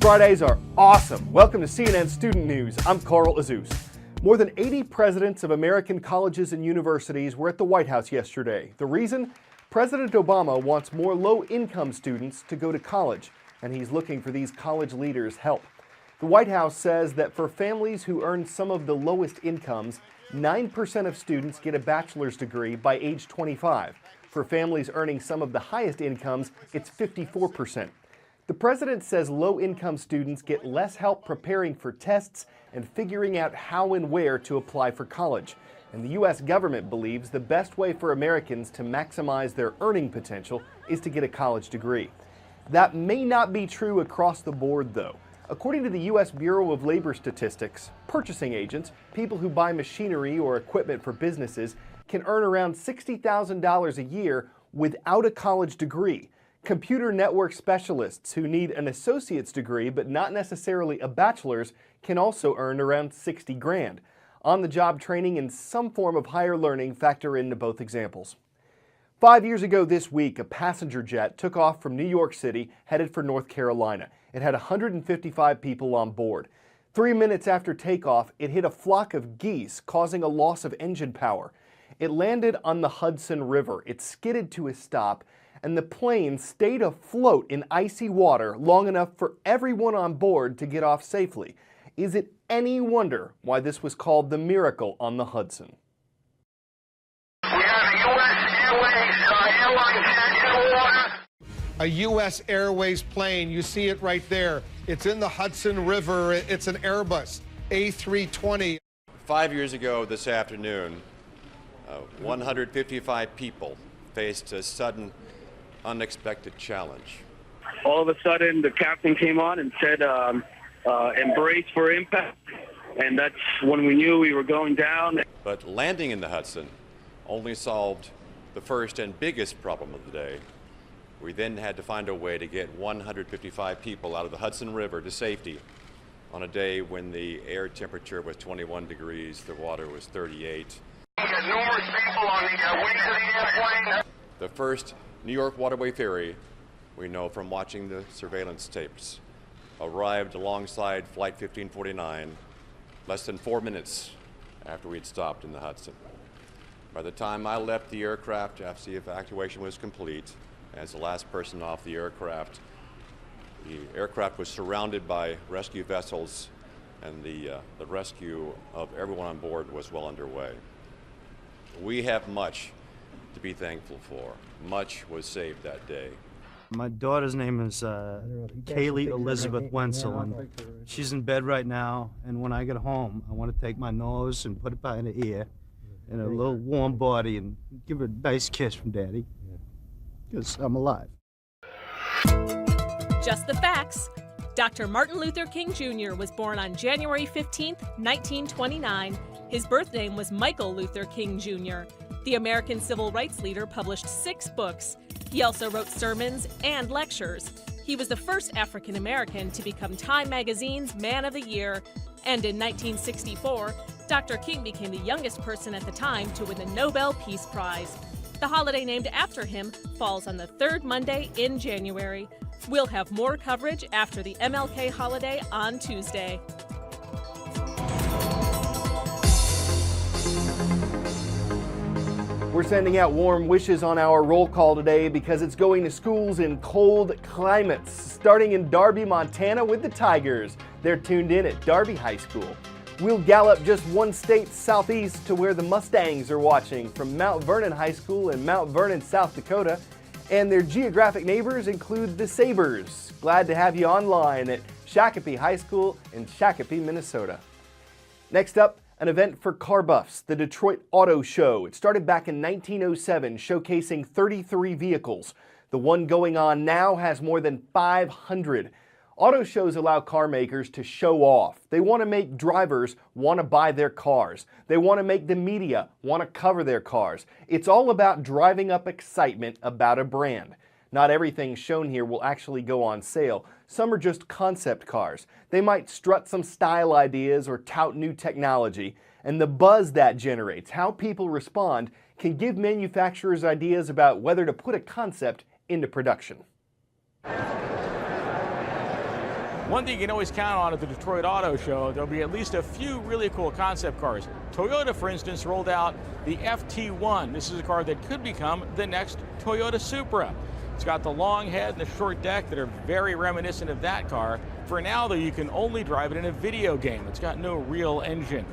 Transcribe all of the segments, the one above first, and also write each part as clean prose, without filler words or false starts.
Fridays are awesome. Welcome to CNN Student News. I'm Carl Azus. More than 80 presidents of American colleges and universities were at the White House yesterday. The reason? President Obama wants more low-income students to go to college, and he's looking for these college leaders' help. The White House says that for families who earn some of the lowest incomes, 9% of students get a bachelor's degree by age 25. For families earning some of the highest incomes, it's 54%. The president says low-income students get less help preparing for tests and figuring out how and where to apply for college. And the U.S. government believes the best way for Americans to maximize their earning potential is to get a college degree. That may not be true across the board, though. According to the U.S. Bureau of Labor Statistics, purchasing agents, people who buy machinery or equipment for businesses, can earn around $60,000 a year without a college degree. Computer network specialists who need an associate's degree but not necessarily a bachelor's can also earn around 60 grand. On-the-job training and some form of higher learning factor into both examples. 5 years ago this week, a passenger jet took off from New York City headed for North Carolina. It had 155 people on board. 3 minutes after takeoff, it hit a flock of geese, causing a loss of engine power. It landed on the Hudson River. It skidded to a stop, and the plane stayed afloat in icy water long enough for everyone on board to get off safely. Is it any wonder why this was called the Miracle on the Hudson? We have a U.S. Airways airline jet in the water. A U.S. Airways plane, you see it right there. It's in the Hudson River. It's an Airbus A320. 5 years ago this afternoon, 155 people faced a sudden, unexpected challenge. All of a sudden, the captain came on and said, embrace for impact, and that's when we knew we were going down. But landing in the Hudson only solved the first and biggest problem of the day. We then had to find a way to get 155 people out of the Hudson River to safety on a day when the air temperature was 21 degrees, the water was 38. We had numerous people on the wings of the airplane. The first New York waterway ferry, we know from watching the surveillance tapes, arrived alongside Flight 1549 less than 4 minutes after we'd stopped in the Hudson. By the time I left the aircraft after the evacuation was complete, as the last person off the aircraft was surrounded by rescue vessels, and the rescue of everyone on board was well underway. We have much to be thankful for. Much was saved that day. My daughter's name is Kaylee Elizabeth Wenzel, and she's in bed right now, and when I get home, I want to take my nose and put it by her ear and a little warm body and give her a nice kiss from Daddy, because I'm alive. Just the facts. Dr. Martin Luther King Jr. was born on January 15, 1929. His birth name was Michael Luther King Jr. The American civil rights leader published 6 books. He also wrote sermons and lectures. He was the first African American to become Time magazine's Man of the Year. And in 1964, Dr. King became the youngest person at the time to win the Nobel Peace Prize. The holiday named after him falls on the third Monday in January. We'll have more coverage after the MLK holiday on Tuesday. We're sending out warm wishes on our roll call today because it's going to schools in cold climates, starting in Darby, Montana with the Tigers. They're tuned in at Darby High School. We'll gallop just one state southeast to where the Mustangs are watching from Mount Vernon High School in Mount Vernon, South Dakota. And their geographic neighbors include the Sabres. Glad to have you online at Shakopee High School in Shakopee, Minnesota. Next up, an event for car buffs, the Detroit Auto Show. It started back in 1907, showcasing 33 vehicles. The one going on now has more than 500. Auto shows allow car makers to show off. They want to make drivers want to buy their cars. They want to make the media want to cover their cars. It's all about driving up excitement about a brand. Not everything shown here will actually go on sale. Some are just concept cars. They might strut some style ideas or tout new technology, and the buzz that generates, how people respond, can give manufacturers ideas about whether to put a concept into production. One thing you can always count on at the Detroit Auto Show, there'll be at least a few really cool concept cars. Toyota, for instance, rolled out the FT1. This is a car that could become the next Toyota Supra. It's got the long head and the short deck that are very reminiscent of that car. For now, though, you can only drive it in a video game. It's got no real engine.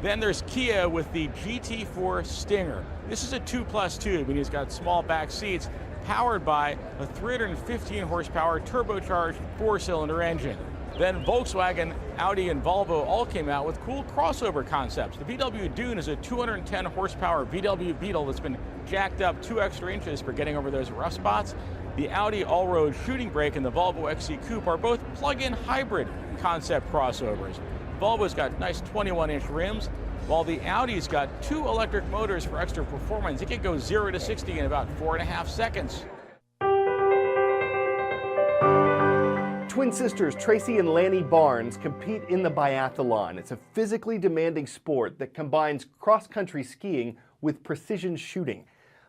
Then there's Kia with the GT4 Stinger. This is a 2+2, meaning it's got small back seats, powered by a 315 horsepower turbocharged 4-cylinder engine. Then Volkswagen, Audi, and Volvo all came out with cool crossover concepts. The VW Dune is a 210 horsepower VW Beetle that's been jacked up 2 extra inches for getting over those rough spots. The Audi all-road shooting brake and the Volvo XC Coupe are both plug-in hybrid concept crossovers. Volvo's got nice 21-inch rims, while the Audi's got 2 electric motors for extra performance. It can go 0 to 60 in about 4.5 seconds. Twin sisters Tracy and Lanny Barnes compete in the biathlon. It's a physically demanding sport that combines cross-country skiing with precision shooting.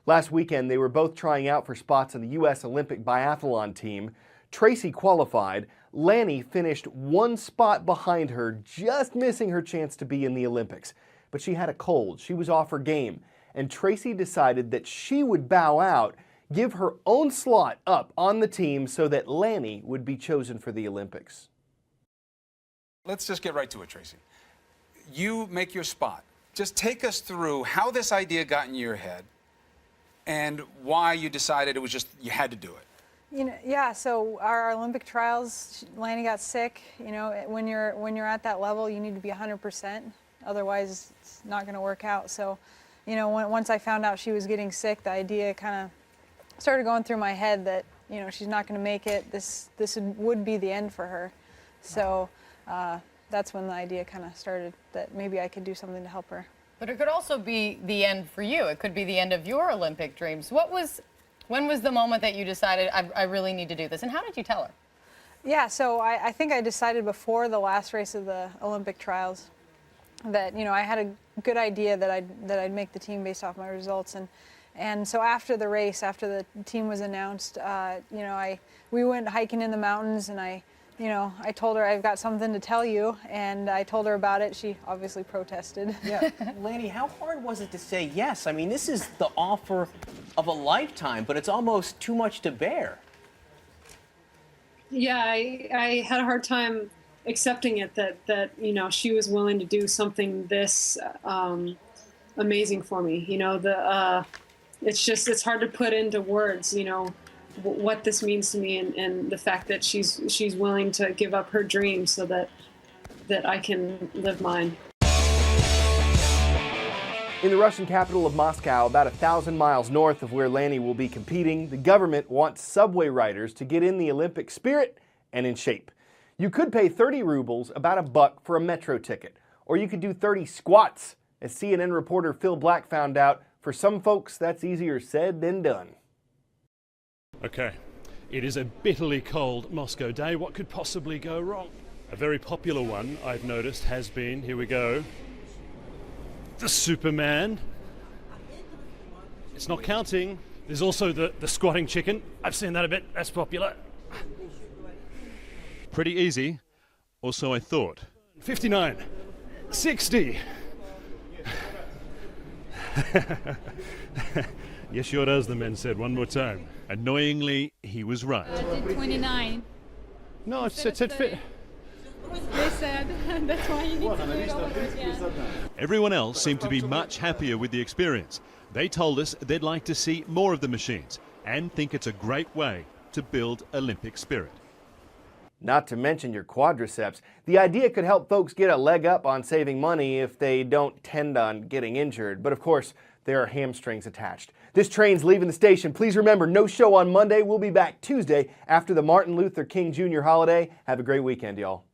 Last weekend, they were both trying out for spots on the U.S. Olympic biathlon team. Tracy qualified. Lanny finished 1 spot behind her, just missing her chance to be in the Olympics. But she had a cold. She was off her game. And Tracy decided that she would bow out, give her own slot up on the team so that Lanny would be chosen for the Olympics. Let's just get right to it, Tracy. You make your spot. Just take us through how this idea got in your head and why you decided it was just, you had to do it. Yeah, so our Olympic trials, Lanny got sick. When you're at that level, you need to be 100%. Otherwise, it's not going to work out. So, once I found out she was getting sick, the idea kind of started going through my head that, she's not going to make it. This would be the end for her. So that's when the idea kind of started that maybe I could do something to help her. But it could also be the end for you. It could be the end of your Olympic dreams. When was the moment that you decided, I really need to do this? And how did you tell her? Yeah, so I think I decided before the last race of the Olympic trials that, I had a good idea that I'd make the team based off my results. And so after the race, after the team was announced, we went hiking in the mountains, and I told her I've got something to tell you, and I told her about it. She obviously protested. Yeah, Lanny, how hard was it to say yes? I mean, this is the offer of a lifetime, but it's almost too much to bear. Yeah, I had a hard time accepting it that she was willing to do something this amazing for me. It's hard to put into words, what this means to me, and the fact that she's willing to give up her dreams so that I can live mine. In the Russian capital of Moscow, about 1,000 miles north of where Lanny will be competing, the government wants subway riders to get in the Olympic spirit and in shape. You could pay 30 rubles, about $1, for a metro ticket, or you could do 30 squats. As CNN reporter Phil Black found out, for some folks, that's easier said than done. Okay, it is a bitterly cold Moscow day. What could possibly go wrong? A very popular one I've noticed has been, here we go, the Superman. It's not counting. There's also the squatting chicken. I've seen that a bit. That's popular. Pretty easy, or so I thought. 59, 60. Yes, sure does, the men said. One more time. Annoyingly, he was right. I did 29. No, it said fit. They said, that's why you need to do it all over again. Everyone else seemed to be much happier with the experience. They told us they'd like to see more of the machines and think it's a great way to build Olympic spirit. Not to mention your quadriceps. The idea could help folks get a leg up on saving money if they don't tend on getting injured. But of course, there are hamstrings attached. This train's leaving the station. Please remember, no show on Monday. We'll be back Tuesday after the Martin Luther King Jr. holiday. Have a great weekend, y'all.